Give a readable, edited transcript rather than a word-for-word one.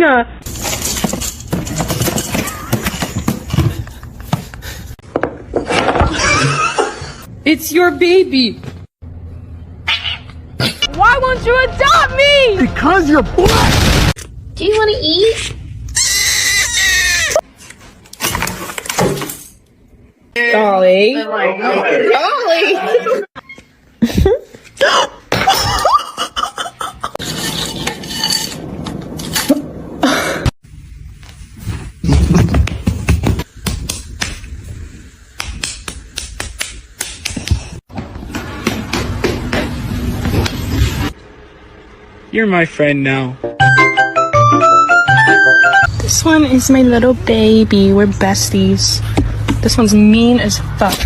Luna! It's your baby. Why won't you adopt me? Because you're black! Do you want to eat? Golly. Golly! You're my friend now. This one is my little baby. We're besties. This one's mean as fuck.